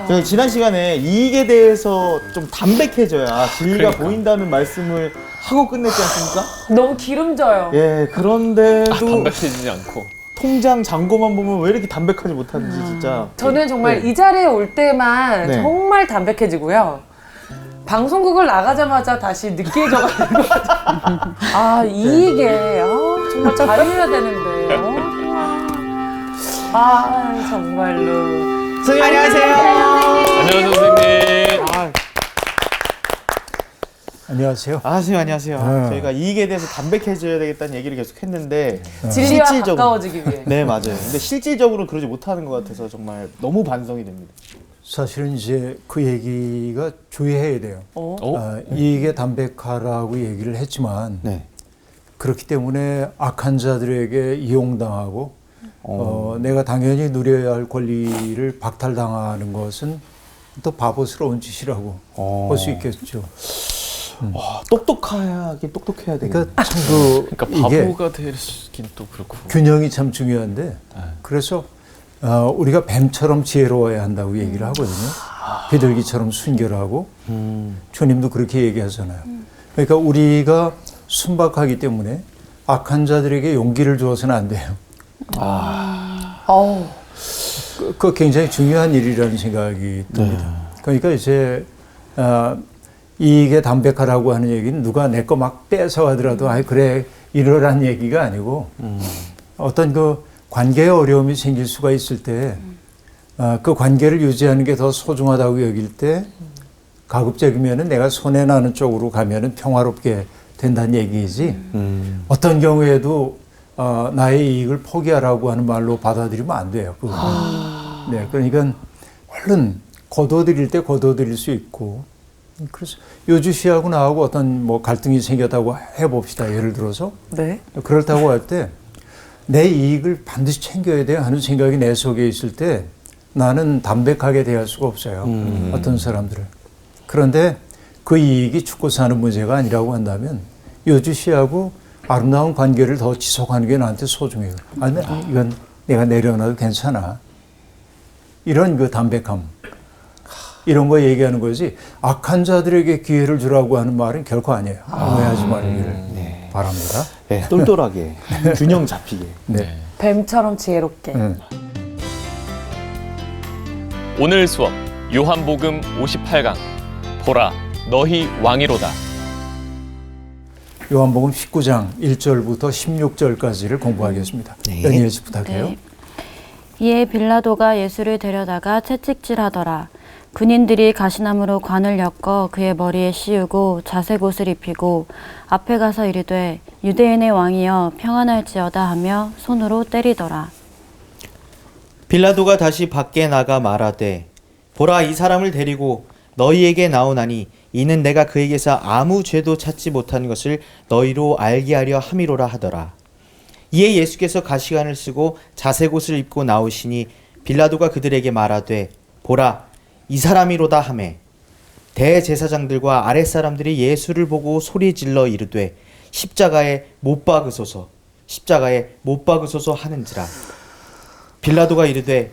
저희 지난 시간에 이익에 대해서 좀 담백해져야 진리가 보인다는 말씀을 하고 끝냈지 않습니까? 너무 기름져요. 예, 그런데도 담백해지지 않고. 통장 잔고만 보면 왜 이렇게 담백하지 못하는지 진짜. 저는 정말 네. 이 자리에 올 때만 네. 정말 담백해지고요. 방송국을 나가자마자 다시 느끼해져가는 것 같아요. 이게 정말 잘해야 되는데. 정말로. 선생님 안녕하세요. 안녕하세요, 선생님. 안녕하세요. 선생님 안녕하세요. 네. 저희가 이익에 대해서 담백해져야 되겠다는 얘기를 계속 했는데 진리와 실질적으로. 가까워지기 위해. 네, 맞아요. 근데 실질적으로 그러지 못하는 것 같아서 정말 너무 반성이 됩니다. 사실은 이제 그 얘기가 주의해야 돼요. 이익에 담백하라고 얘기를 했지만 네. 그렇기 때문에 악한 자들에게 이용당하고 내가 당연히 누려야 할 권리를 박탈당하는 것은 또 바보스러운 짓이라고 볼 수 있겠죠. 똑똑하긴 똑똑해야 되겠네요. 그러니까 참 그러니까 이게 바보가 되긴 또 그렇고. 균형이 참 중요한데 그래서 우리가 뱀처럼 지혜로워야 한다고 얘기를 하거든요. 비둘기처럼 순결하고 주님도 그렇게 얘기하잖아요. 그러니까 우리가 순박하기 때문에 악한 자들에게 용기를 주어서는 안 돼요. 그 굉장히 중요한 일이라는 생각이 듭니다. 그러니까 이제 이익에 담백하라고 하는 얘기는 누가 내 거 막 뺏어가더라도 그래 이러란 얘기가 아니고 어떤 그 관계에 어려움이 생길 수가 있을 때 그 관계를 유지하는 게 더 소중하다고 여길 때 가급적이면은 내가 손해 나는 쪽으로 가면은 평화롭게 된다는 얘기이지 어떤 경우에도 나의 이익을 포기하라고 하는 말로 받아들이면 안 돼요. 네, 그러니까 얼른 거둬들일 때 거둬들일 수 있고 그래서 요주 씨하고 나하고 어떤 뭐 갈등이 생겼다고 해봅시다. 예를 들어서 네. 그렇다고 할 때 내 이익을 반드시 챙겨야 돼 하는 생각이 내 속에 있을 때 나는 담백하게 대할 수가 없어요. 어떤 사람들을. 그런데 그 이익이 죽고 사는 문제가 아니라고 한다면 요주 씨하고 아름다운 관계를 더 지속하는 게 나한테 소중해요. 이건 내가 내려놔도 괜찮아. 이런 그 담백함. 이런 거 얘기하는 거지 악한 자들에게 기회를 주라고 하는 말은 결코 아니에요. 오해하지 말기를 바랍니다. 네, 똘똘하게 균형 잡히게. 네. 뱀처럼 지혜롭게. 오늘 수업 요한복음 58강 보라 너희 왕이로다. 요한복음 19장 1절부터 16절까지를 공부하겠습니다. 연희엘 씨 부탁해요. 네. 이에 빌라도가 예수를 데려다가 채찍질하더라. 군인들이 가시나무로 관을 엮어 그의 머리에 씌우고 자색 옷을 입히고 앞에 가서 이르되 유대인의 왕이여 평안할지어다 하며 손으로 때리더라. 빌라도가 다시 밖에 나가 말하되 보라 이 사람을 데리고 너희에게 나오나니 이는 내가 그에게서 아무 죄도 찾지 못한 것을 너희로 알게 하려 함이로라 하더라. 이에 예수께서 가시관을 쓰고 자색 옷을 입고 나오시니 빌라도가 그들에게 말하되 보라 이 사람이로다 하매 대제사장들과 아랫사람들이 예수를 보고 소리질러 이르되 십자가에 못 박으소서 십자가에 못 박으소서 하는지라. 빌라도가 이르되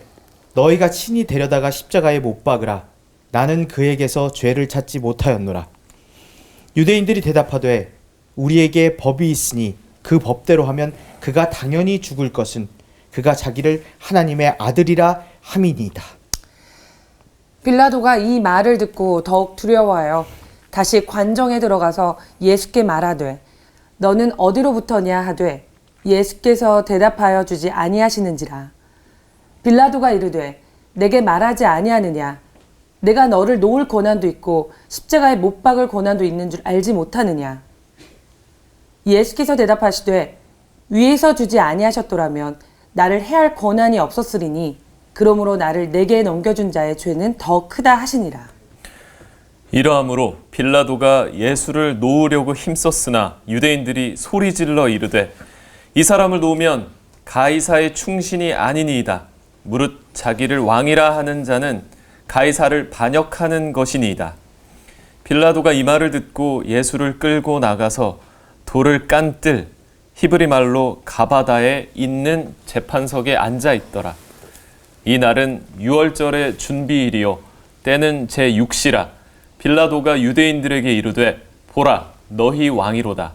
너희가 친히 데려다가 십자가에 못 박으라. 나는 그에게서 죄를 찾지 못하였노라. 유대인들이 대답하되 우리에게 법이 있으니 그 법대로 하면 그가 당연히 죽을 것은 그가 자기를 하나님의 아들이라 함이니이다. 빌라도가 이 말을 듣고 더욱 두려워하여 다시 관정에 들어가서 예수께 말하되 너는 어디로부터냐 하되 예수께서 대답하여 주지 아니하시는지라. 빌라도가 이르되 내게 말하지 아니하느냐 내가 너를 놓을 고난도 있고 십자가에 못 박을 고난도 있는 줄 알지 못하느냐. 예수께서 대답하시되 위에서 주지 아니하셨더라면 나를 해할 권한이 없었으리니 그러므로 나를 내게 넘겨준 자의 죄는 더 크다 하시니라. 이러함으로 빌라도가 예수를 놓으려고 힘썼으나 유대인들이 소리질러 이르되 이 사람을 놓으면 가이사의 충신이 아니니이다. 무릇 자기를 왕이라 하는 자는 가이사를 반역하는 것이니이다. 빌라도가 이 말을 듣고 예수를 끌고 나가서 돌을 깐 뜰 히브리 말로 가바다에 있는 재판석에 앉아 있더라. 이 날은 유월절의 준비일이요 때는 제6시라. 빌라도가 유대인들에게 이르되 보라 너희 왕이로다.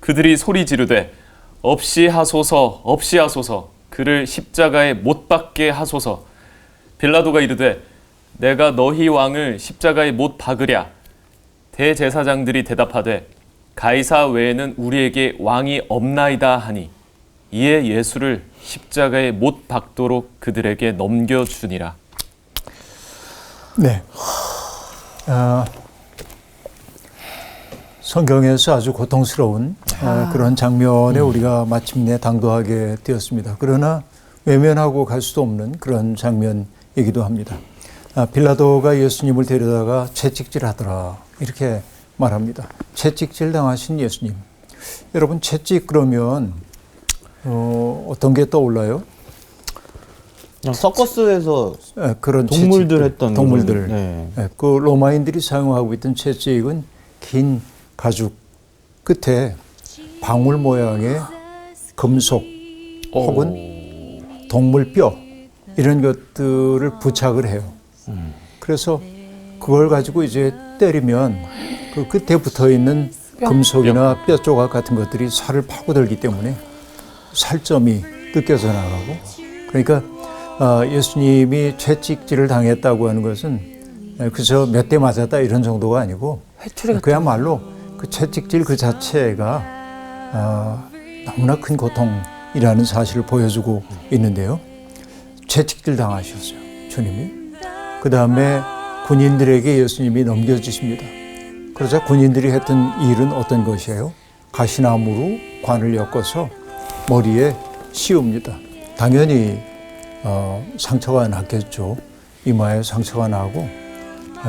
그들이 소리 지르되 없이 하소서 없이 하소서 그를 십자가에 못 박게 하소서. 빌라도가 이르되 내가 너희 왕을 십자가에 못 박으랴. 대제사장들이 대답하되 가이사 외에는 우리에게 왕이 없나이다 하니 이에 예수를 십자가에 못 박도록 그들에게 넘겨주니라. 네. 성경에서 아주 고통스러운 그런 장면에 우리가 마침내 당도하게 되었습니다. 그러나 외면하고 갈 수도 없는 그런 장면이기도 합니다. 빌라도가 예수님을 데려다가 채찍질하더라 이렇게 말합니다. 채찍질 당하신 예수님. 여러분 채찍 그러면 어떤 게 떠올라요? 그냥 서커스에서 그런 동물들 했던 동물들. 그런, 네. 그 로마인들이 사용하고 있던 채찍은 긴 가죽 끝에 방울 모양의 금속 혹은 동물 뼈 이런 것들을 부착을 해요. 그래서 그걸 가지고 이제 때리면 그 끝에 붙어 있는 금속이나 뼈 조각 같은 것들이 살을 파고들기 때문에 살점이 느껴져 나가고, 그러니까 예수님이 채찍질을 당했다고 하는 것은 그저 몇 대 맞았다 이런 정도가 아니고 그야말로 그 채찍질 그 자체가 너무나 큰 고통이라는 사실을 보여주고 있는데요. 채찍질 당하셨어요, 주님이. 그 다음에 군인들에게 예수님이 넘겨주십니다. 그러자 군인들이 했던 일은 어떤 것이에요? 가시나무로 관을 엮어서 머리에 씌웁니다. 당연히 상처가 났겠죠. 이마에 상처가 나고,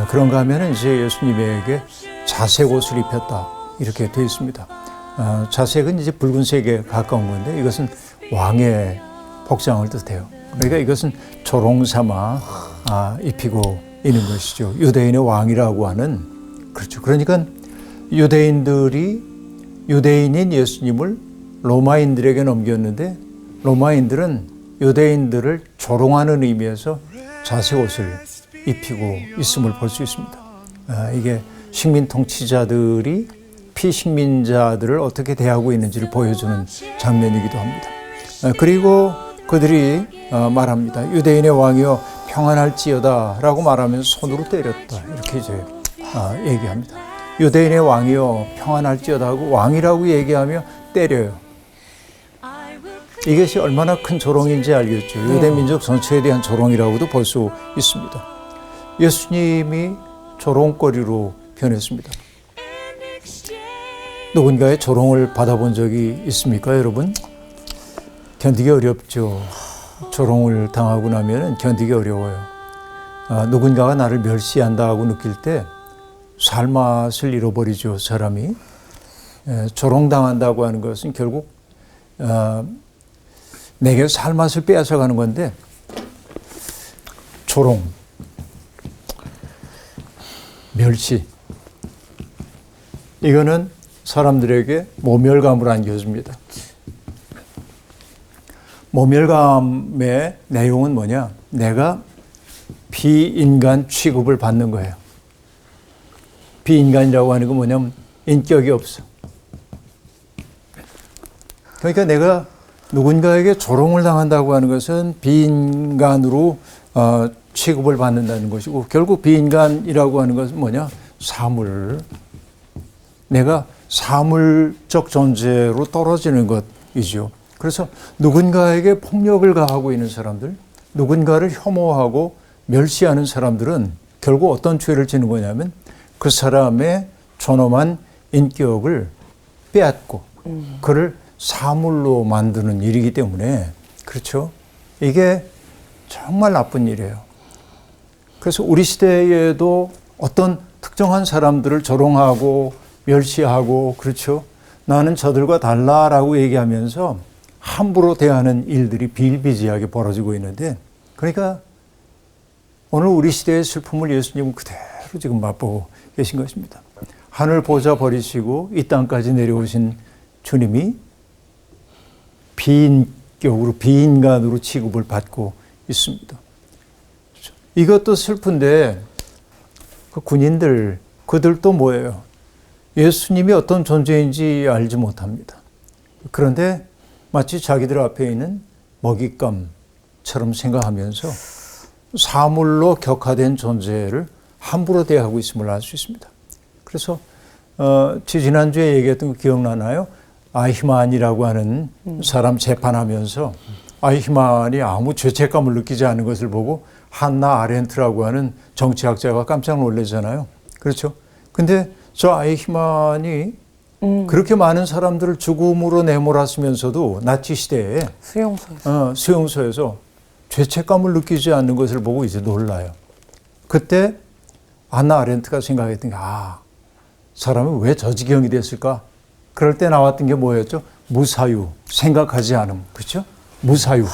그런가 하면 이제 예수님에게 자색 옷을 입혔다 이렇게 되어 있습니다. 자색은 이제 붉은색에 가까운 건데 이것은 왕의 복장을 뜻해요. 그러니까 이것은 조롱삼아 입히고 있는 것이죠. 유대인의 왕이라고 하는, 그렇죠. 그러니까 유대인들이 유대인인 예수님을 로마인들에게 넘겼는데 로마인들은 유대인들을 조롱하는 의미에서 자색 옷을 입히고 있음을 볼 수 있습니다. 이게 식민 통치자들이 피식민자들을 어떻게 대하고 있는지를 보여주는 장면이기도 합니다. 그리고 그들이 말합니다. 유대인의 왕이여 평안할지어다 라고 말하면서 손으로 때렸다 이렇게 이제 얘기합니다. 유대인의 왕이여 평안할지어다 하고 왕이라고 얘기하며 때려요. 이것이 얼마나 큰 조롱인지 알겠죠. 유대 민족 전체에 대한 조롱이라고도 볼 수 있습니다. 예수님이 조롱거리로 변했습니다. 누군가의 조롱을 받아본 적이 있습니까, 여러분? 견디기 어렵죠. 조롱을 당하고 나면 견디기 어려워요. 누군가가 나를 멸시한다고 느낄 때 살맛을 잃어버리죠, 사람이. 조롱당한다고 하는 것은 결국 내게 살맛을 빼앗아가는 건데, 조롱, 멸시, 이거는 사람들에게 모멸감을 안겨줍니다. 모멸감의 내용은 뭐냐? 내가 비인간 취급을 받는 거예요. 비인간이라고 하는 건 뭐냐면 인격이 없어. 그러니까 내가 누군가에게 조롱을 당한다고 하는 것은 비인간으로 취급을 받는다는 것이고, 결국 비인간이라고 하는 것은 뭐냐? 사물. 내가 사물적 존재로 떨어지는 것이죠. 그래서 누군가에게 폭력을 가하고 있는 사람들, 누군가를 혐오하고 멸시하는 사람들은 결국 어떤 죄를 지는 거냐면 그 사람의 존엄한 인격을 빼앗고 그를 사물로 만드는 일이기 때문에, 그렇죠? 이게 정말 나쁜 일이에요. 그래서 우리 시대에도 어떤 특정한 사람들을 조롱하고 멸시하고, 그렇죠? 나는 저들과 달라라고 얘기하면서 함부로 대하는 일들이 비일비재하게 벌어지고 있는데, 그러니까 오늘 우리 시대의 슬픔을 예수님은 그대로 지금 맛보고 계신 것입니다. 하늘 보좌 버리시고 이 땅까지 내려오신 주님이 비인격으로, 비인간으로 취급을 받고 있습니다. 이것도 슬픈데 그 군인들 그들도 뭐예요? 예수님이 어떤 존재인지 알지 못합니다. 그런데 마치 자기들 앞에 있는 먹잇감처럼 생각하면서 사물로 격화된 존재를 함부로 대하고 있음을 알 수 있습니다. 그래서 지난주에 얘기했던 거 기억나나요? 아히만이라고 하는 사람 재판하면서 아히만이 아무 죄책감을 느끼지 않는 것을 보고 한나 아렌트라고 하는 정치학자가 깜짝 놀라잖아요. 그렇죠? 근데 저 아히만이 그렇게 많은 사람들을 죽음으로 내몰았으면서도 나치 시대에 수용소에서 죄책감을 느끼지 않는 것을 보고 이제 놀라요. 그때 한나 아렌트가 생각했던 게 사람은 왜 저 지경이 됐을까? 그럴 때 나왔던 게 뭐였죠? 무사유, 생각하지 않음. 그렇죠? 무사유.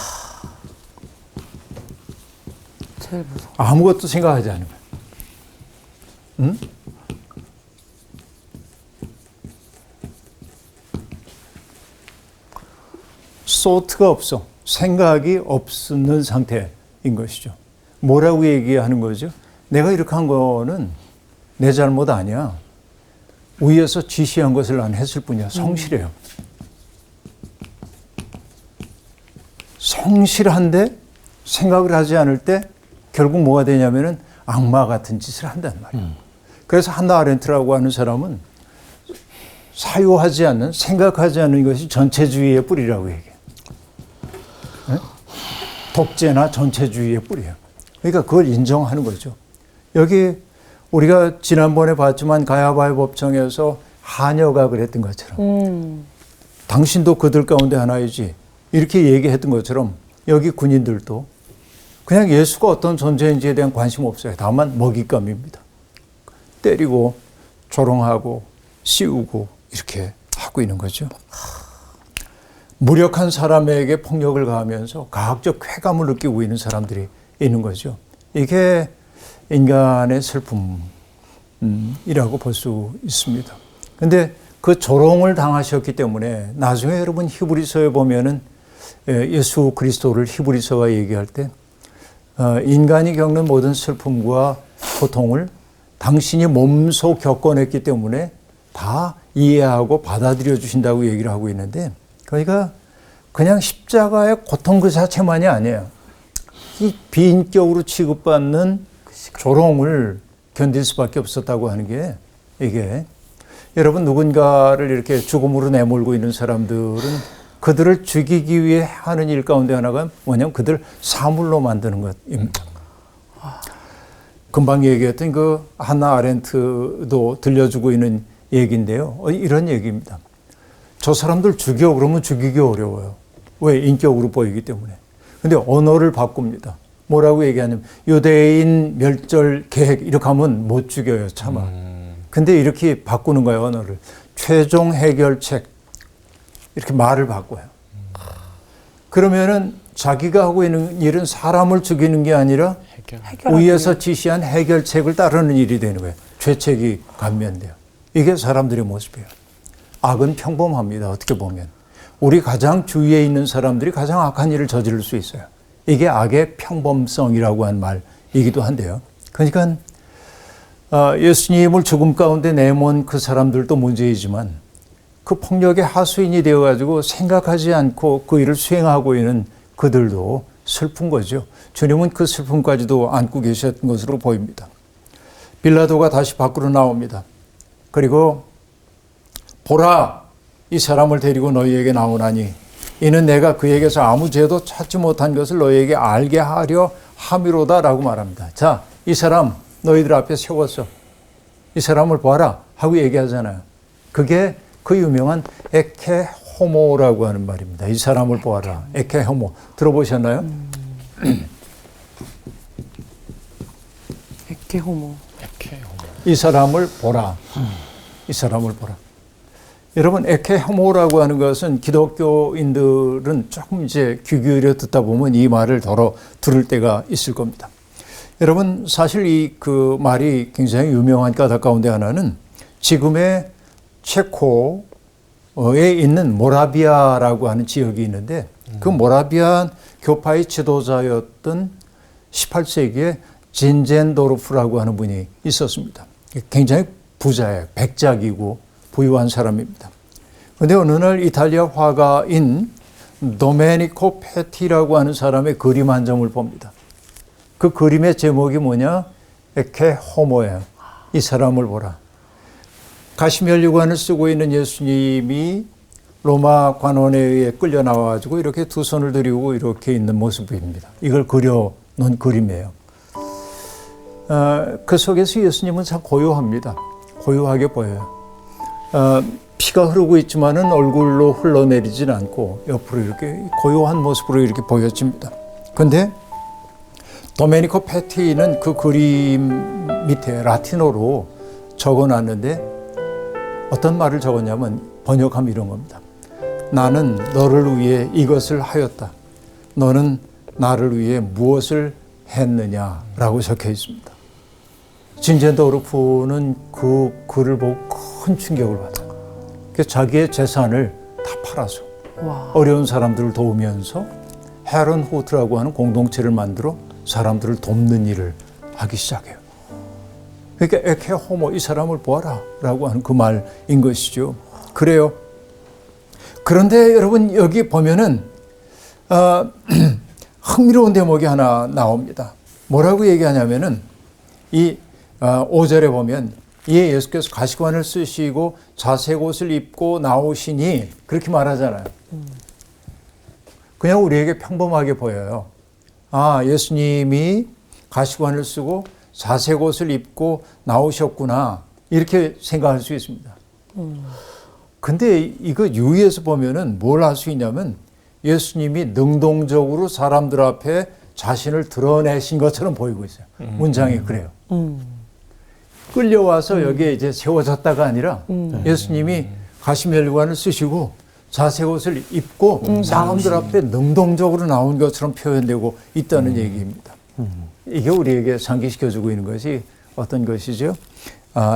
제일 무서워. 아무것도 생각하지 않은 거예요. 응? 소트가 없어. 생각이 없는 상태인 것이죠. 뭐라고 얘기하는 거죠? 내가 이렇게 한 거는 내 잘못 아니야. 위에서 지시한 것을 난 했을 뿐이야. 성실해요. 성실한데 생각을 하지 않을 때 결국 뭐가 되냐면은 악마 같은 짓을 한단 말이에요. 그래서 한나 아렌트라고 하는 사람은 사유하지 않는, 생각하지 않는 것이 전체주의의 뿌리라고 얘기해요. 네? 독재나 전체주의의 뿌리예요. 그러니까 그걸 인정하는 거죠. 여기 우리가 지난번에 봤지만 가야바의 법정에서 하녀가 그랬던 것처럼 당신도 그들 가운데 하나이지 이렇게 얘기했던 것처럼 여기 군인들도 그냥 예수가 어떤 존재인지에 대한 관심 없어요. 다만 먹잇감입니다. 때리고 조롱하고 씌우고 이렇게 하고 있는 거죠. 무력한 사람에게 폭력을 가하면서 가학적 쾌감을 느끼고 있는 사람들이 있는 거죠. 이게 인간의 슬픔이라고 볼 수 있습니다. 근데 그 조롱을 당하셨기 때문에 나중에 여러분 히브리서에 보면은 예수 그리스도를 히브리서가 얘기할 때 인간이 겪는 모든 슬픔과 고통을 당신이 몸소 겪어냈기 때문에 다 이해하고 받아들여 주신다고 얘기를 하고 있는데 그러니까 그냥 십자가의 고통 그 자체만이 아니에요. 이 비인격으로 취급받는 조롱을 견딜 수밖에 없었다고 하는 게 이게 여러분 누군가를 이렇게 죽음으로 내몰고 있는 사람들은 그들을 죽이기 위해 하는 일 가운데 하나가 뭐냐면 그들 사물로 만드는 것입니다. 금방 얘기했던 그 한나 아렌트도 들려주고 있는 얘기인데요. 이런 얘기입니다. 저 사람들 죽여 그러면 죽이기 어려워요. 왜? 인격으로 보이기 때문에. 근데 언어를 바꿉니다. 뭐라고 얘기하냐면 유대인 멸절 계획 이렇게 하면 못 죽여요. 차마. 근데 이렇게 바꾸는 거예요. 언어를. 최종 해결책 이렇게 말을 바꿔요. 그러면은 자기가 하고 있는 일은 사람을 죽이는 게 아니라 위에서 지시한 해결책을 따르는 일이 되는 거예요. 죄책이 감면돼요. 이게 사람들의 모습이에요. 악은 평범합니다. 어떻게 보면. 우리 가장 주위에 있는 사람들이 가장 악한 일을 저지를 수 있어요. 이게 악의 평범성이라고 한 말이기도 한데요. 그러니까 예수님을 죽음 가운데 내몬 그 사람들도 문제이지만 그 폭력의 하수인이 되어가지고 생각하지 않고 그 일을 수행하고 있는 그들도 슬픈 거죠. 주님은 그 슬픔까지도 안고 계셨던 것으로 보입니다. 빌라도가 다시 밖으로 나옵니다. 그리고 보라, 이 사람을 데리고 너희에게 나오나니 이는 내가 그에게서 아무 죄도 찾지 못한 것을 너희에게 알게 하려 함이로다라고 말합니다. 자, 이 사람 너희들 앞에 세웠어. 이 사람을 봐라 하고 얘기하잖아요. 그게 그 유명한 에케 호모라고 하는 말입니다. 이 사람을 보아라. 에케 호모. 들어보셨나요? 에케 호모. 이 사람을 보라. 이 사람을 보라. 여러분, 에케 호모라고 하는 것은 기독교인들은 조금 이제 귀 기울여 듣다 보면 이 말을 덜어 들을 때가 있을 겁니다. 여러분, 사실 그 말이 굉장히 유명한 까닭 가운데 하나는 지금의 체코에 있는 모라비아라고 하는 지역이 있는데 그 모라비아 교파의 지도자였던 18세기에 진젠도르프라고 하는 분이 있었습니다. 굉장히 부자예요. 백작이고 부유한 사람입니다. 그런데 어느 날 이탈리아 화가인 도메니코 페티라고 하는 사람의 그림 한 점을 봅니다. 그 그림의 제목이 뭐냐? 에케 호모예요. 이 사람을 보라. 가시면류관을 쓰고 있는 예수님이 로마 관원에 의해 끌려 나와가지고 이렇게 두 손을 들이고 이렇게 있는 모습입니다. 이걸 그려놓은 그림이에요. 그 속에서 예수님은 참 고요합니다. 고요하게 보여요. 피가 흐르고 있지만은 얼굴로 흘러내리진 않고 옆으로 이렇게 고요한 모습으로 이렇게 보여집니다. 근데 도메니코 페티는 그 그림 밑에 라틴어로 적어놨는데 어떤 말을 적었냐면 번역하면 이런 겁니다. 나는 너를 위해 이것을 하였다. 너는 나를 위해 무엇을 했느냐라고 적혀 있습니다. 진젠도르프는 그 글을 보고 큰 충격을 받아요. 그래서 자기의 재산을 다 팔아서 어려운 사람들을 도우면서 헤런 호트라고 하는 공동체를 만들어 사람들을 돕는 일을 하기 시작해요. 그러니까 에케 호모, 이 사람을 보아라 라고 하는 그 말인 것이죠. 그래요. 그런데 여러분 여기 보면은 흥미로운 대목이 하나 나옵니다. 뭐라고 얘기하냐면은 이 5절에 보면 이에 예수께서 가시관을 쓰시고 자색 옷을 입고 나오시니 그렇게 말하잖아요. 그냥 우리에게 평범하게 보여요. 아, 예수님이 가시관을 쓰고 자색 옷을 입고 나오셨구나 이렇게 생각할 수 있습니다. 근데 이거 유의해서 보면은 뭘 할 수 있냐면 예수님이 능동적으로 사람들 앞에 자신을 드러내신 것처럼 보이고 있어요. 문장이 그래요. 끌려와서 여기에 이제 세워졌다가 아니라 예수님이 가시면류관을 쓰시고 자색 옷을 입고 사람들 앞에 능동적으로 나온 것처럼 표현되고 있다는 얘기입니다. 이게 우리에게 상기시켜주고 있는 것이 어떤 것이죠?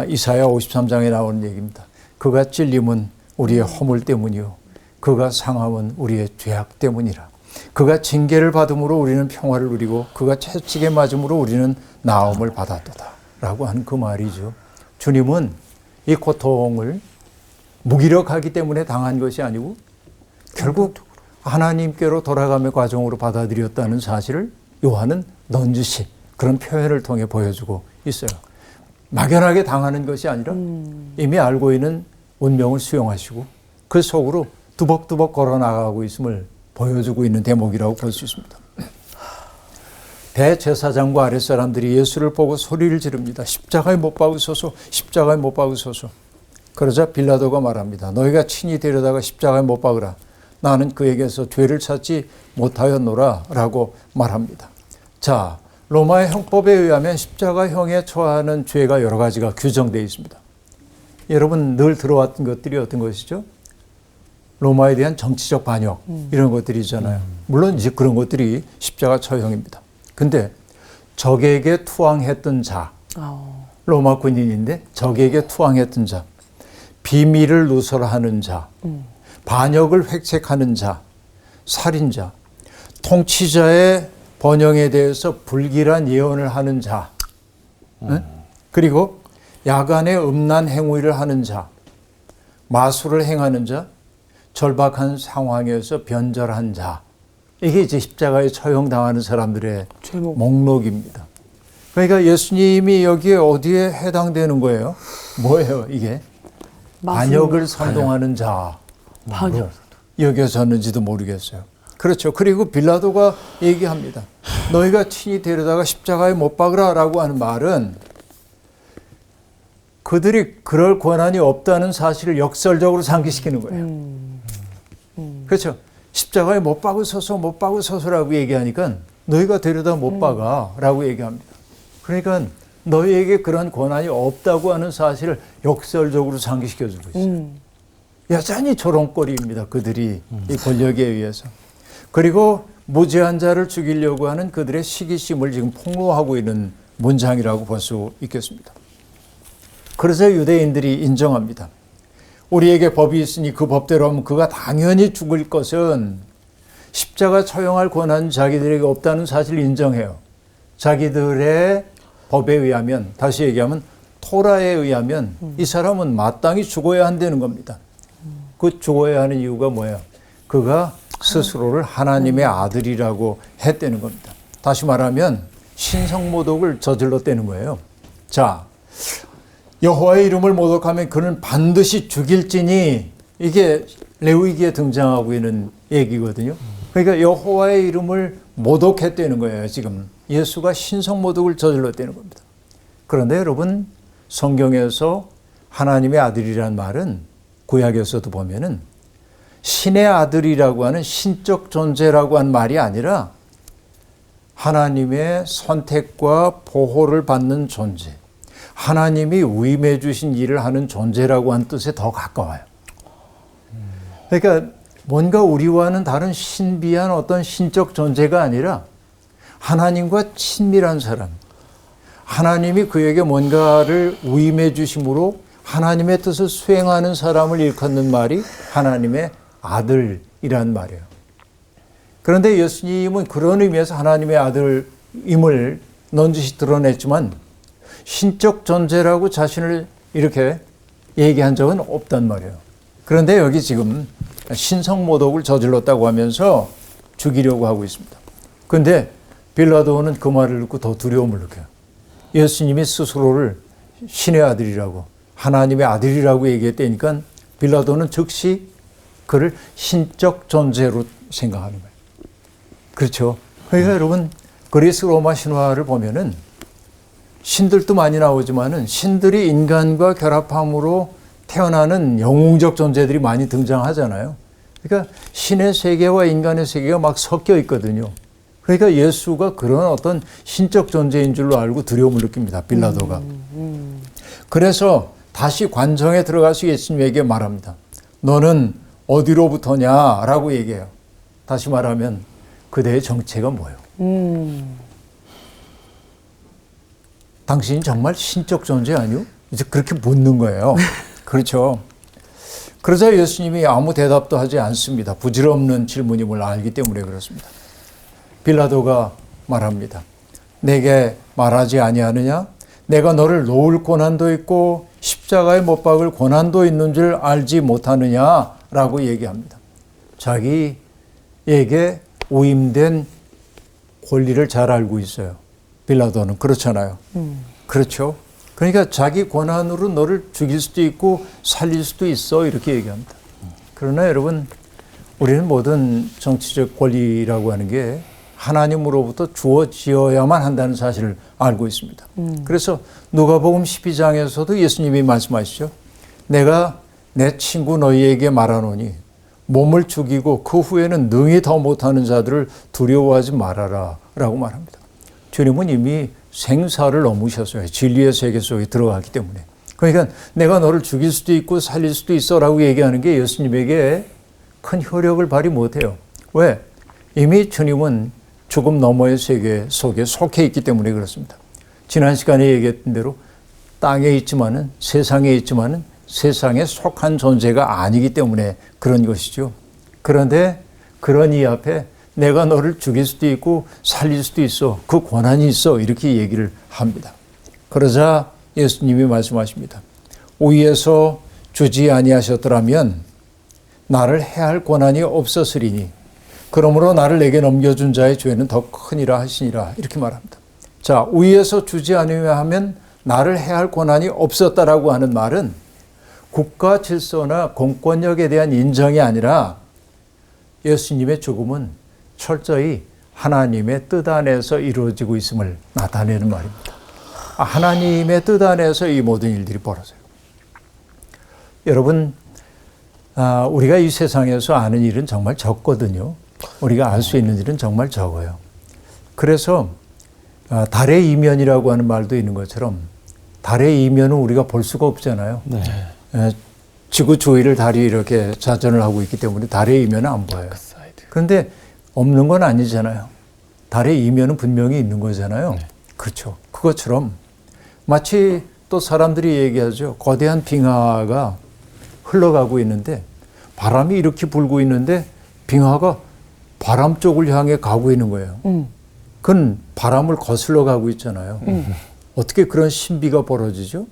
이사야 53장에 나오는 얘기입니다. 그가 찔림은 우리의 허물 때문이요 그가 상함은 우리의 죄악 때문이라. 그가 징계를 받음으로 우리는 평화를 누리고 그가 채찍에 맞음으로 우리는 나음을 받았도다 라고 하는 그 말이죠. 주님은 이 고통을 무기력하기 때문에 당한 것이 아니고 결국 하나님께로 돌아감의 과정으로 받아들였다는 사실을 요한은 넌지시 그런 표현을 통해 보여주고 있어요. 막연하게 당하는 것이 아니라 이미 알고 있는 운명을 수용하시고 그 속으로 두벅두벅 걸어나가고 있음을 보여주고 있는 대목이라고 볼 수 있습니다. 대제사장과 아랫사람들이 예수를 보고 소리를 지릅니다. 십자가에 못 박으소서, 십자가에 못 박으소서. 그러자 빌라도가 말합니다. 너희가 친히 데려다가 십자가에 못 박으라. 나는 그에게서 죄를 찾지 못하였노라 라고 말합니다. 자, 로마의 형법에 의하면 십자가형에 처하는 죄가 여러 가지가 규정되어 있습니다. 여러분 늘 들어왔던 것들이 어떤 것이죠? 로마에 대한 정치적 반역 이런 것들이잖아요. 물론 이제 그런 것들이 십자가 처형입니다. 근데 적에게 투항했던 자, 로마 군인인데 적에게 투항했던 자, 비밀을 누설하는 자, 반역을 획책하는 자, 살인자, 통치자의 번영에 대해서 불길한 예언을 하는 자, 그리고 야간에 음란 행위를 하는 자, 마술을 행하는 자, 절박한 상황에서 변절한 자, 이게 이제 십자가에 처형당하는 사람들의 목록입니다. 그러니까 예수님이 여기에 어디에 해당되는 거예요? 뭐예요 이게? 반역을 선동하는 자로 여겨졌는지도 모르겠어요. 그렇죠. 그리고 빌라도가 얘기합니다. 너희가 친히 데려다가 십자가에 못 박으라 라고 하는 말은 그들이 그럴 권한이 없다는 사실을 역설적으로 상기시키는 거예요. 그렇죠. 십자가에 못 박으소서 못 박으소서라고 얘기하니까 너희가 데려다 못 박아 라고 얘기합니다. 그러니까 너희에게 그런 권한이 없다고 하는 사실을 역설적으로 상기시켜주고 있어요. 여전히 조롱거리입니다. 그들이 이 권력에 의해서. 그리고 무죄한 자를 죽이려고 하는 그들의 시기심을 지금 폭로하고 있는 문장이라고 볼 수 있겠습니다. 그래서 유대인들이 인정합니다. 우리에게 법이 있으니 그 법대로 하면 그가 당연히 죽을 것은 십자가 처형할 권한은 자기들에게 없다는 사실을 인정해요. 자기들의 법에 의하면, 다시 얘기하면 토라에 의하면 이 사람은 마땅히 죽어야 한다는 겁니다. 그 죽어야 하는 이유가 뭐예요? 그가 스스로를 하나님의 아들이라고 했다는 겁니다. 다시 말하면 신성모독을 저질렀다는 거예요. 자, 여호와의 이름을 모독하면 그는 반드시 죽일지니, 이게 레위기에 등장하고 있는 얘기거든요. 그러니까 여호와의 이름을 모독했다는 거예요. 지금 예수가 신성모독을 저질렀다는 겁니다. 그런데 여러분, 성경에서 하나님의 아들이란 말은 구약에서도 보면은 신의 아들이라고 하는 신적 존재라고 한 말이 아니라 하나님의 선택과 보호를 받는 존재, 하나님이 위임해 주신 일을 하는 존재라고 하는 뜻에 더 가까워요. 그러니까 뭔가 우리와는 다른 신비한 어떤 신적 존재가 아니라 하나님과 친밀한 사람, 하나님이 그에게 뭔가를 위임해 주심으로 하나님의 뜻을 수행하는 사람을 일컫는 말이 하나님의 아들이란 말이에요. 그런데 예수님은 그런 의미에서 하나님의 아들임을 넌지시 드러냈지만 신적 존재라고 자신을 이렇게 얘기한 적은 없단 말이에요. 그런데 여기 지금 신성모독을 저질렀다고 하면서 죽이려고 하고 있습니다. 그런데 빌라도는 그 말을 듣고 더 두려움을 느껴요. 예수님이 스스로를 신의 아들이라고, 하나님의 아들이라고 얘기했다니까 빌라도는 즉시 그를 신적 존재로 생각하는 거예요. 그렇죠. 그러니까 여러분, 그리스 로마 신화를 보면은 신들도 많이 나오지만은 신들이 인간과 결합함으로 태어나는 영웅적 존재들이 많이 등장하잖아요. 그러니까 신의 세계와 인간의 세계가 막 섞여 있거든요. 그러니까 예수가 그런 어떤 신적 존재인 줄로 알고 두려움을 느낍니다. 빌라도가. 그래서 다시 관정에 들어가서 예수님에게 말합니다. 너는 어디로부터냐라고 얘기해요. 다시 말하면 그대의 정체가 뭐예요? 당신이 정말 신적 존재 아니요? 이제 그렇게 묻는 거예요. 그렇죠. 그러자 예수님이 아무 대답도 하지 않습니다. 부질없는 질문임을 알기 때문에 그렇습니다. 빌라도가 말합니다. 내게 말하지 아니하느냐? 내가 너를 놓을 고난도 있고 십자가에 못 박을 고난도 있는 줄 알지 못하느냐라고 얘기합니다. 자기에게 위임된 권리를 잘 알고 있어요. 빌라도는 그렇잖아요. 그렇죠. 그러니까 자기 권한으로 너를 죽일 수도 있고 살릴 수도 있어 이렇게 얘기합니다. 그러나 여러분, 우리는 모든 정치적 권리라고 하는 게 하나님으로부터 주어지어야만 한다는 사실을 알고 있습니다. 그래서 누가복음 12장에서도 예수님이 말씀하시죠. 내가 내 친구 너희에게 말하노니 몸을 죽이고 그 후에는 능히 더 못하는 자들을 두려워하지 말아라 라고 말합니다. 주님은 이미 생사를 넘으셨어요. 진리의 세계 속에 들어가기 때문에. 그러니까 내가 너를 죽일 수도 있고 살릴 수도 있어 라고 얘기하는 게 예수님에게 큰 효력을 발휘 못해요. 왜? 이미 주님은 죽음 너머의 세계 속에 속해 있기 때문에 그렇습니다. 지난 시간에 얘기했던 대로 땅에 있지만은 세상에 있지만은 세상에 속한 존재가 아니기 때문에 그런 것이죠. 그런데 그런 이 앞에 내가 너를 죽일 수도 있고 살릴 수도 있어. 그 권한이 있어. 이렇게 얘기를 합니다. 그러자 예수님이 말씀하십니다. 위에서 주지 아니하셨더라면 나를 해할 권한이 없었으리니 그러므로 나를 내게 넘겨준 자의 죄는 더 크니라 하시니라. 이렇게 말합니다. 자, 위에서 주지 아니하면 하면 나를 해할 권한이 없었다라고 하는 말은 국가 질서나 공권력에 대한 인정이 아니라 예수님의 죽음은 철저히 하나님의 뜻 안에서 이루어지고 있음을 나타내는 말입니다. 하나님의 뜻 안에서 이 모든 일들이 벌어져요. 여러분, 우리가 이 세상에서 아는 일은 정말 적거든요. 우리가 알 수 있는 일은 정말 적어요. 그래서 달의 이면이라고 하는 말도 있는 것처럼 달의 이면은 우리가 볼 수가 없잖아요. 네. 지구 주위를 달이 이렇게 자전을 하고 있기 때문에 달의 이면은 안 보여요. 그런데 없는 건 아니잖아요. 달의 이면은 분명히 있는 거잖아요. 네. 그렇죠. 그것처럼 마치 또 사람들이 얘기하죠. 거대한 빙하가 흘러가고 있는데 바람이 이렇게 불고 있는데 빙하가 바람 쪽을 향해 가고 있는 거예요. 그건 바람을 거슬러 가고 있잖아요. 어떻게 그런 신비가 벌어지죠?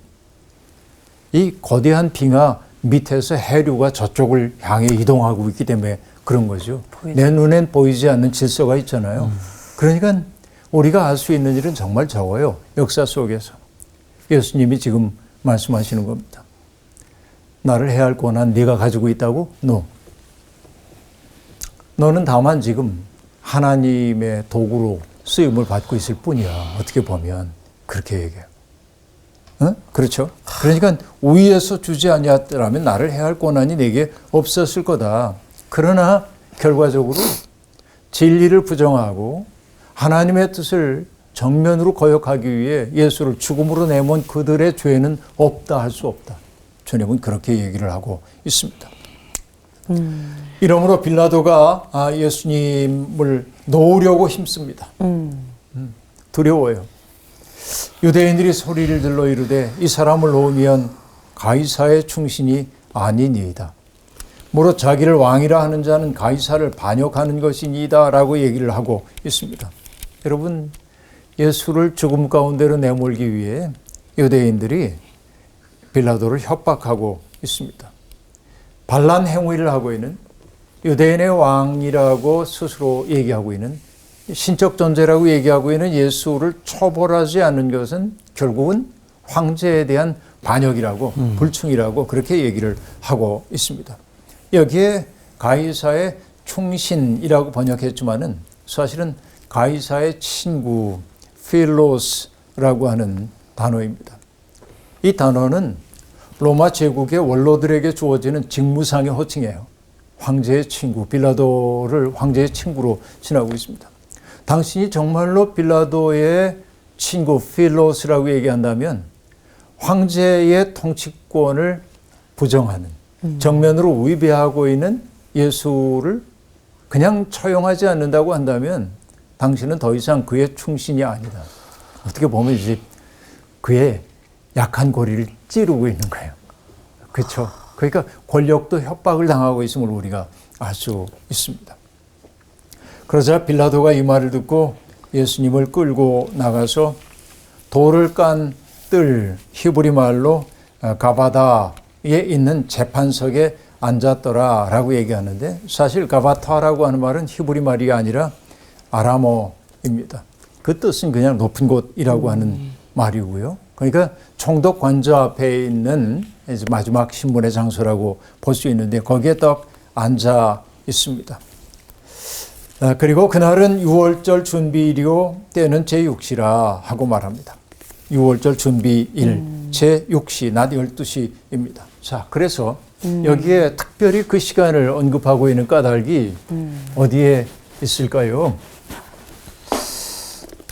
이 거대한 빙하 밑에서 해류가 저쪽을 향해 이동하고 있기 때문에 그런 거죠. 내 눈엔 보이지 않는 질서가 있잖아요. 그러니까 우리가 알 수 있는 일은 정말 적어요. 역사 속에서. 예수님이 지금 말씀하시는 겁니다. 나를 해할 권한 네가 가지고 있다고? No. 너는 다만 지금 하나님의 도구로 쓰임을 받고 있을 뿐이야. 어떻게 보면 그렇게 얘기해요. 어? 그렇죠? 그러니까 위에서 주지 아니었더라면 나를 해할 권한이 내게 없었을 거다. 그러나 결과적으로 진리를 부정하고 하나님의 뜻을 정면으로 거역하기 위해 예수를 죽음으로 내몬 그들의 죄는 없다 할 수 없다. 주님은 그렇게 얘기를 하고 있습니다. 이러므로 빌라도가 예수님을 놓으려고 힘씁니다. 두려워요. 유대인들이 소리를 들러 이르되 이 사람을 놓으면 가이사의 충신이 아니니이다. 무릇 자기를 왕이라 하는 자는 가이사를 반역하는 것이니이다 라고 얘기를 하고 있습니다. 여러분, 예수를 죽음 가운데로 내몰기 위해 유대인들이 빌라도를 협박하고 있습니다. 반란 행위를 하고 있는 유대인의 왕이라고 스스로 얘기하고 있는 신적 존재라고 얘기하고 있는 예수를 처벌하지 않는 것은 결국은 황제에 대한 반역이라고 불충이라고 그렇게 얘기를 하고 있습니다. 여기에 가이사의 충신이라고 번역했지만은 사실은 가이사의 친구 필로스라고 하는 단어입니다. 이 단어는 로마 제국의 원로들에게 주어지는 직무상의 호칭이에요. 황제의 친구, 빌라도를 황제의 친구로 지나고 있습니다. 당신이 정말로 빌라도의 친구 필로스라고 얘기한다면 황제의 통치권을 부정하는 정면으로 위배하고 있는 예수를 그냥 처용하지 않는다고 한다면 당신은 더 이상 그의 충신이 아니다. 어떻게 보면 이제 그의 약한 고리를 찌르고 있는 거예요. 그렇죠? 그러니까 권력도 협박을 당하고 있음을 우리가 알 수 있습니다. 그러자 빌라도가 이 말을 듣고 예수님을 끌고 나가서 돌을 깐 뜰, 히브리 말로 가바다에 있는 재판석에 앉았더라라고 얘기하는데 사실 가바타라고 하는 말은 히브리 말이 아니라 아람어입니다. 그 뜻은 그냥 높은 곳이라고 하는 말이고요. 그러니까 총독 관저 앞에 있는 이제 마지막 신문의 장소라고 볼 수 있는데 거기에 딱 앉아 있습니다. 그리고 그날은 유월절 준비일이요 때는 제6시라 하고 말합니다. 유월절 준비일 제6시 낮 12시입니다. 자, 그래서 여기에 특별히 그 시간을 언급하고 있는 까닭이 어디에 있을까요?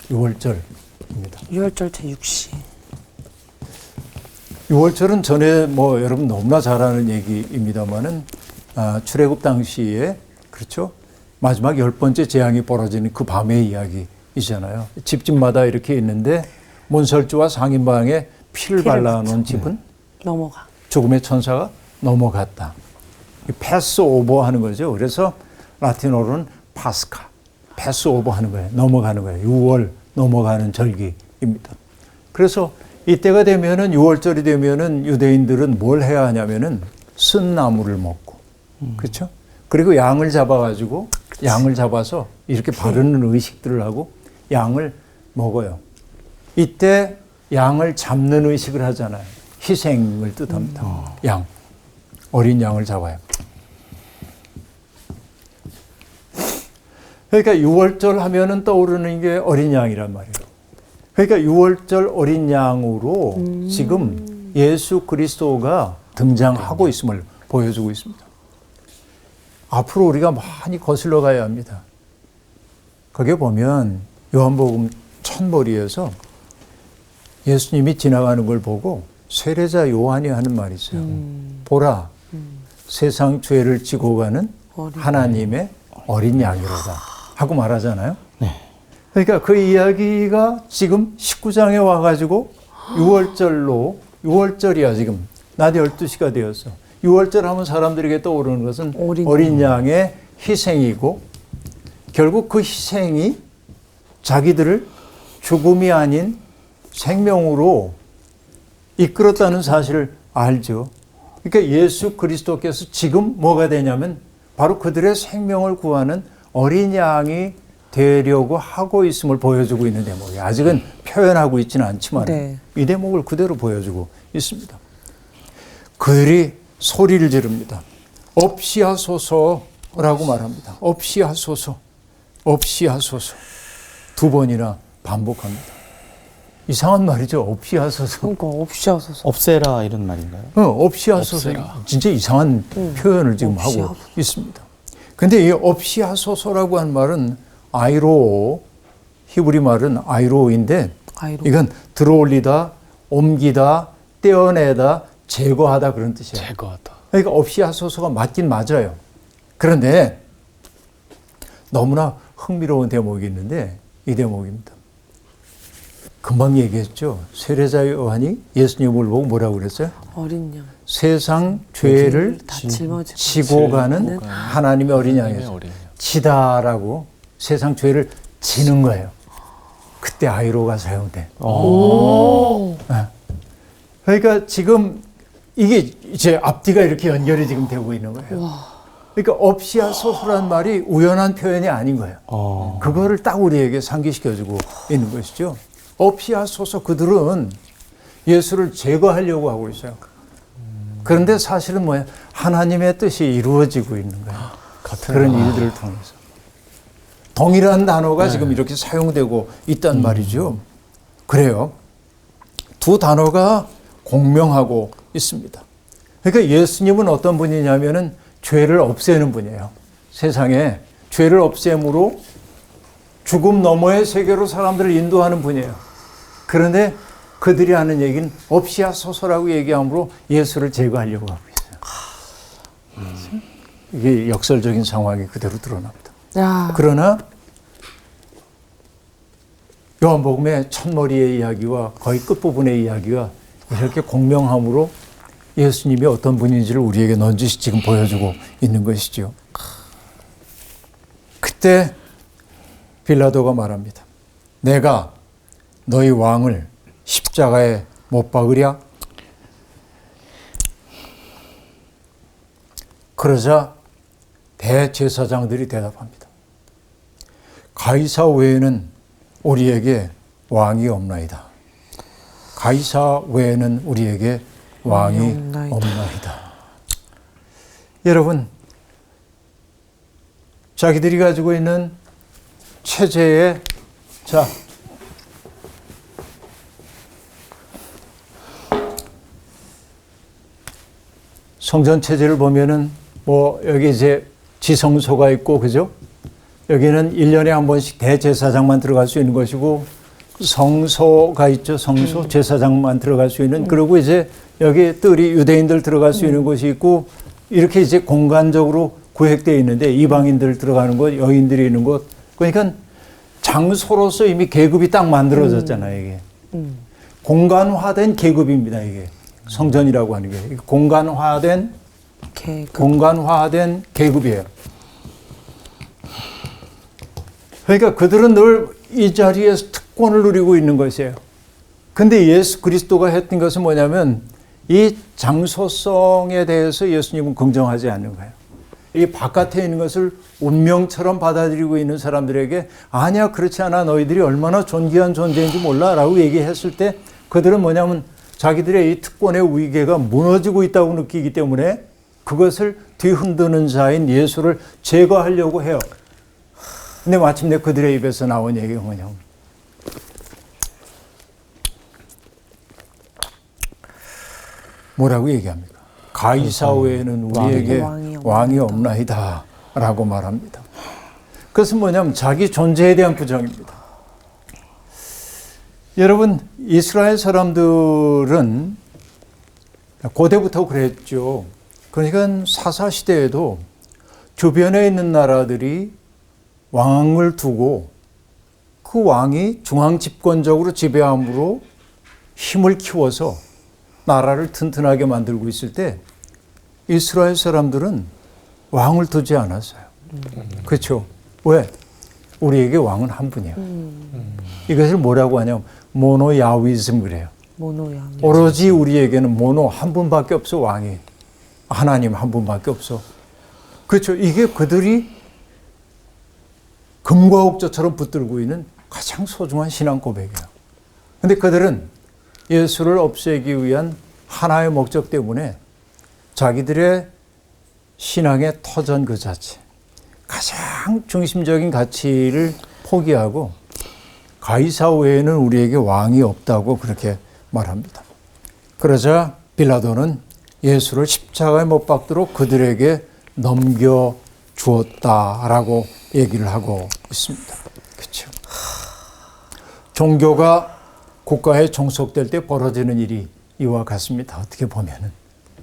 유월절입니다. 유월절 제6시. 유월절은 전에 뭐 여러분 너무나 잘 아는 얘기입니다만은 출애굽 당시에 그렇죠? 마지막 10번째 재앙이 벌어지는 그 밤의 이야기이잖아요. 집집마다 이렇게 있는데 몬설주와 상인방에 피를 발라놓은 집은 넘어가. 죽음의 천사가 넘어갔다. 패스 오버 하는 거죠. 그래서 라틴어로는 파스카, 패스 오버 하는 거예요. 넘어가는 거예요. 6월 넘어가는 절기입니다. 그래서 이때가 되면은 6월절이 되면은 유대인들은 뭘 해야 하냐면은 쓴 나무를 먹고, 그렇죠? 그리고 양을 잡아가지고 양을 잡아서 이렇게 바르는 의식들을 하고 양을 먹어요. 이때 양을 잡는 의식을 하잖아요. 희생을 뜻합니다. 양, 어린 양을 잡아요. 그러니까 6월절 하면은 떠오르는 게 어린 양이란 말이에요. 그러니까 6월절 어린 양으로 지금 예수 그리스도가 등장하고 있음을 보여주고 있습니다. 앞으로 우리가 많이 거슬러 가야 합니다. 거기에 보면 요한복음 첫머리에서 예수님이 지나가는 걸 보고 세례자 요한이 하는 말이 있어요. 보라, 세상 죄를 지고 가는 하나님의 어린 양이로다 하고 말하잖아요. 네. 그러니까 그 이야기가 지금 19장에 와가지고 6월절이야 지금. 낮 12시가 되었어. 6월절 하면 사람들에게 떠오르는 것은 어린 양의 희생이고 결국 그 희생이 자기들을 죽음이 아닌 생명으로 이끌었다는 사실을 알죠. 그러니까 예수 그리스도께서 지금 뭐가 되냐면 바로 그들의 생명을 구하는 어린 양이 되려고 하고 있음을 보여주고 있는 대목이에요. 아직은 표현하고 있지는 않지만 네. 이 대목을 그대로 보여주고 있습니다. 그들이 소리를 지릅니다. 없이 하소서라고 말합니다. 없이 하소서, 없이 하소서. 두 번이나 반복합니다. 이상한 말이죠. 없이 하소서. 그러니까 없이 하소서. 없애라 이런 말인가요? 없이 하소서. 진짜 이상한 표현을 지금 없이 하고 하소서. 있습니다. 근데 이 없이 하소서라고 한 말은 아이로, 히브리 말은 아이로인데 아이로. 이건 들어올리다, 옮기다, 떼어내다, 제거하다 그런 뜻이에요. 제거하다. 그러니까 없이 하소서가 맞긴 맞아요. 그런데 너무나 흥미로운 대목이 있는데 이 대목입니다. 금방 얘기했죠. 세례자 요한이 예수님을 보고 뭐라고 그랬어요? 어린 양. 세상 죄를 다 짊어지고 지고 가는 하나님의 어린 양이었어요. 지다라고 세상 죄를 지는 거예요. 그때 아이로가 사용돼. 네. 그러니까 지금 이게 이제 앞뒤가 이렇게 연결이 지금 되고 있는 거예요. 그러니까 없이 하소서란 말이 우연한 표현이 아닌 거예요. 그거를 딱 우리에게 상기시켜주고 있는 것이죠. 없이 하소서 그들은 예수를 제거하려고 하고 있어요. 그런데 사실은 뭐예요? 하나님의 뜻이 이루어지고 있는 거예요. 그런 일들을 통해서. 동일한 단어가 지금 이렇게 사용되고 있단 말이죠. 그래요. 두 단어가 공명하고 있습니다. 그러니까 예수님은 어떤 분이냐면은 죄를 없애는 분이에요. 세상에 죄를 없앰으로 죽음 너머의 세계로 사람들을 인도하는 분이에요. 그런데 그들이 하는 얘기는 없이 하소서라고 얘기함으로 예수를 제거하려고 하고 있어요. 이게 역설적인 상황이 그대로 드러납니다. 야. 그러나 요한복음의 첫머리의 이야기와 거의 끝부분의 이야기가 이렇게 공명함으로 예수님이 어떤 분인지를 우리에게 넌지시 지금 보여주고 있는 것이죠. 그때 빌라도가 말합니다. 내가 너희 왕을 십자가에 못 박으랴? 그러자 대제사장들이 대답합니다. 가이사 외에는 우리에게 왕이 없나이다. 가이사 외에는 우리에게 왕이 없나이다. 여러분, 자기들이 가지고 있는 체제에 자 성전 체제를 보면은 뭐 여기 이제 지성소가 있고 그죠? 여기는 1년에 한 번씩 대제사장만 들어갈 수 있는 것이고 성소가 있죠. 성소 제사장만 들어갈 수 있는. 그리고 이제 여기 뜰이 유대인들 들어갈 수 있는 곳이 있고 이렇게 이제 공간적으로 구획되어 있는데 이방인들 들어가는 곳, 여인들이 있는 곳. 그러니까 장소로서 이미 계급이 딱 만들어졌잖아요. 이게 공간화된 계급입니다. 이게 성전이라고 하는 게 공간화된 계급이에요. 그러니까 그들은 늘 이 자리에서 특권을 누리고 있는 것이에요. 근데 예수 그리스도가 했던 것은 뭐냐면 이 장소성에 대해서 예수님은 긍정하지 않는 거예요. 이 바깥에 있는 것을 운명처럼 받아들이고 있는 사람들에게 아니야 그렇지 않아 너희들이 얼마나 존귀한 존재인지 몰라 라고 얘기했을 때 그들은 뭐냐면 자기들의 이 특권의 위계가 무너지고 있다고 느끼기 때문에 그것을 뒤흔드는 자인 예수를 제거하려고 해요. 근데 마침내 그들의 입에서 나온 얘기가 뭐냐면 뭐라고 얘기합니까? 가이사 외에는 우리에게 왕이 없나이다 라고 말합니다. 그것은 뭐냐면 자기 존재에 대한 부정입니다. 여러분 이스라엘 사람들은 고대부터 그랬죠. 그러니까 사사시대에도 주변에 있는 나라들이 왕을 두고 그 왕이 중앙집권적으로 지배함으로 힘을 키워서 나라를 튼튼하게 만들고 있을 때 이스라엘 사람들은 왕을 두지 않았어요. 그렇죠? 왜? 우리에게 왕은 한 분이에요. 이것을 뭐라고 하냐면 모노야위즘 그래요. 모노야. 오로지 우리에게는 모노 한 분밖에 없어. 왕이 하나님 한 분밖에 없어. 그렇죠. 이게 그들이 금과 옥조처럼 붙들고 있는 가장 소중한 신앙 고백이에요. 근데 그들은 예수를 없애기 위한 하나의 목적 때문에 자기들의 신앙의 터전 그 자체, 가장 중심적인 가치를 포기하고 가이사 외에는 우리에게 왕이 없다고 그렇게 말합니다. 그러자 빌라도는 예수를 십자가에 못 박도록 그들에게 넘겨주었다라고 얘기를 하고 있습니다. 그렇죠. 종교가 국가에 종속될 때 벌어지는 일이 이와 같습니다. 어떻게 보면은.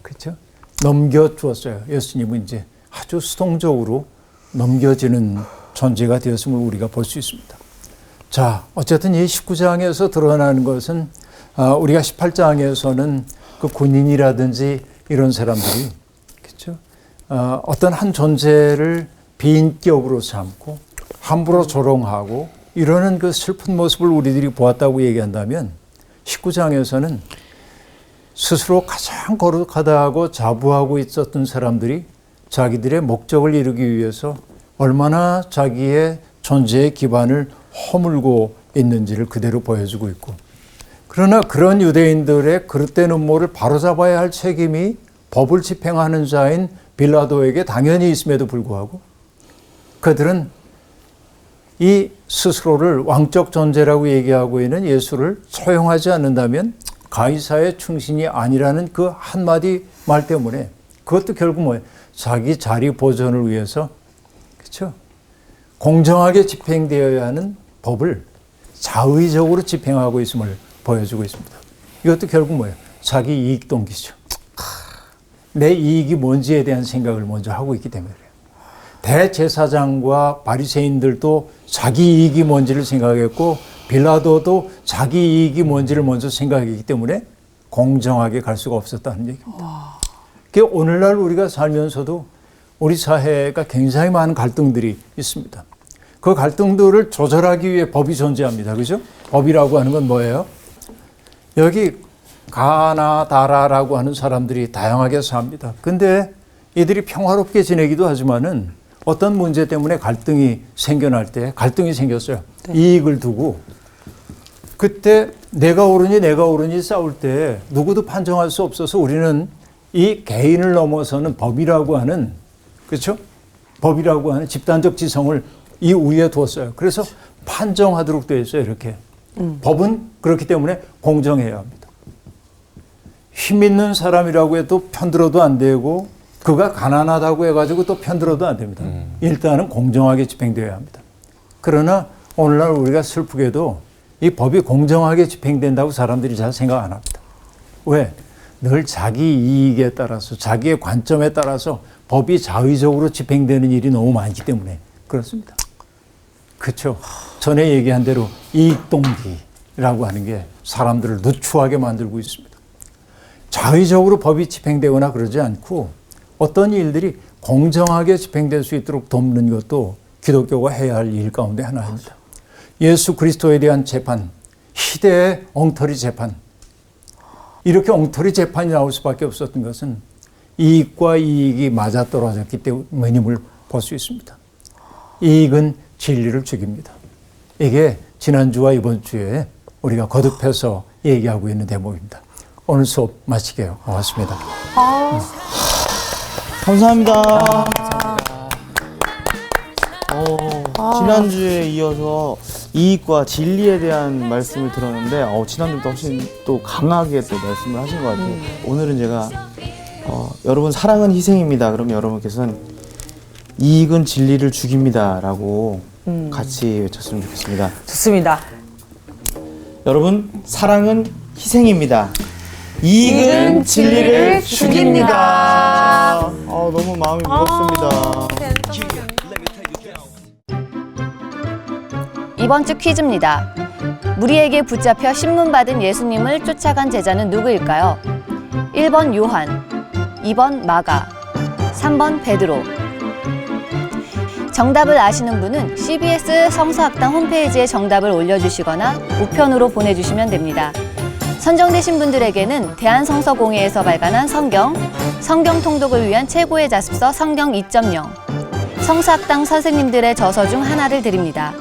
그렇죠? 넘겨주었어요. 예수님은 이제 아주 수동적으로 넘겨지는 존재가 되었음을 우리가 볼 수 있습니다. 자, 어쨌든 이 19장에서 드러나는 것은 우리가 18장에서는 그 군인이라든지 이런 사람들이 그렇죠? 어떤 한 존재를 비인격으로 삼고 함부로 조롱하고 이러는 그 슬픈 모습을 우리들이 보았다고 얘기한다면 19장에서는 스스로 가장 거룩하다고 자부하고 있었던 사람들이 자기들의 목적을 이루기 위해서 얼마나 자기의 존재의 기반을 허물고 있는지를 그대로 보여주고 있고, 그러나 그런 유대인들의 그릇된 음모를 바로잡아야 할 책임이 법을 집행하는 자인 빌라도에게 당연히 있음에도 불구하고 그들은 이 스스로를 왕적 존재라고 얘기하고 있는 예수를 처용하지 않는다면 가이사의 충신이 아니라는 그 한마디 말 때문에 그것도 결국 뭐예요? 자기 자리 보존을 위해서 그렇죠? 공정하게 집행되어야 하는 법을 자의적으로 집행하고 있음을 보여주고 있습니다. 이것도 결국 뭐예요? 자기 이익 동기죠. 내 이익이 뭔지에 대한 생각을 먼저 하고 있기 때문에 그래요. 대제사장과 바리새인들도 자기 이익이 뭔지를 생각했고 빌라도도 자기 이익이 뭔지를 먼저 생각했기 때문에 공정하게 갈 수가 없었다는 얘기입니다. 그러니까 오늘날 우리가 살면서도 우리 사회가 굉장히 많은 갈등들이 있습니다. 그 갈등들을 조절하기 위해 법이 존재합니다. 그죠? 법이라고 하는 건 뭐예요? 여기 가나다라라고 하는 사람들이 다양하게 삽니다. 근데 이들이 평화롭게 지내기도 하지만은 어떤 문제 때문에 갈등이 생겨날 때 갈등이 생겼어요. 네. 이익을 두고 그때 내가 옳으니 싸울 때 누구도 판정할 수 없어서 우리는 이 개인을 넘어서는 법이라고 하는 그렇죠? 법이라고 하는 집단적 지성을 이 위에 두었어요. 그래서 판정하도록 되어 있어요. 이렇게. 법은 그렇기 때문에 공정해야 합니다. 힘 있는 사람이라고 해도 편들어도 안 되고 그가 가난하다고 해가지고 또 편들어도 안 됩니다. 일단은 공정하게 집행되어야 합니다. 그러나 오늘날 우리가 슬프게도 이 법이 공정하게 집행된다고 사람들이 잘 생각 안 합니다. 왜? 늘 자기 이익에 따라서 자기의 관점에 따라서 법이 자의적으로 집행되는 일이 너무 많기 때문에 그렇습니다. 그렇죠. 전에 얘기한 대로 이익동기라고 하는 게 사람들을 누추하게 만들고 있습니다. 자의적으로 법이 집행되거나 그러지 않고 어떤 일들이 공정하게 집행될 수 있도록 돕는 것도 기독교가 해야 할 일 가운데 하나입니다. 예수 그리스도에 대한 재판, 희대의 엉터리 재판. 이렇게 엉터리 재판이 나올 수밖에 없었던 것은 이익과 이익이 맞아떨어졌기 때문임을 볼 수 있습니다. 이익은 진리를 죽입니다. 이게 지난주와 이번 주에 우리가 거듭해서 얘기하고 있는 대목입니다. 오늘 수업 마치게요. 고맙습니다. 감사합니다. 지난주에 이어서 이익과 진리에 대한 말씀을 들었는데 지난주부터 훨씬 또 강하게 또 말씀을 하신 것 같아요. 오늘은 제가 여러분 사랑은 희생입니다. 그러면 여러분께서는 이익은 진리를 죽입니다 라고 같이 외쳤으면 좋겠습니다. 좋습니다. 여러분 사랑은 희생입니다. 이익은 진리를 죽입니다. 너무 마음이 무겁습니다. 이번 주 퀴즈입니다. 무리에게 붙잡혀 신문받은 예수님을 쫓아간 제자는 누구일까요? 1번 요한, 2번 마가, 3번 베드로. 정답을 아시는 분은 CBS 성서학당 홈페이지에 정답을 올려주시거나 우편으로 보내주시면 됩니다. 선정되신 분들에게는 대한성서공회에서 발간한 성경 통독을 위한 최고의 자습서 성경 2.0, 성서학당 선생님들의 저서 중 하나를 드립니다.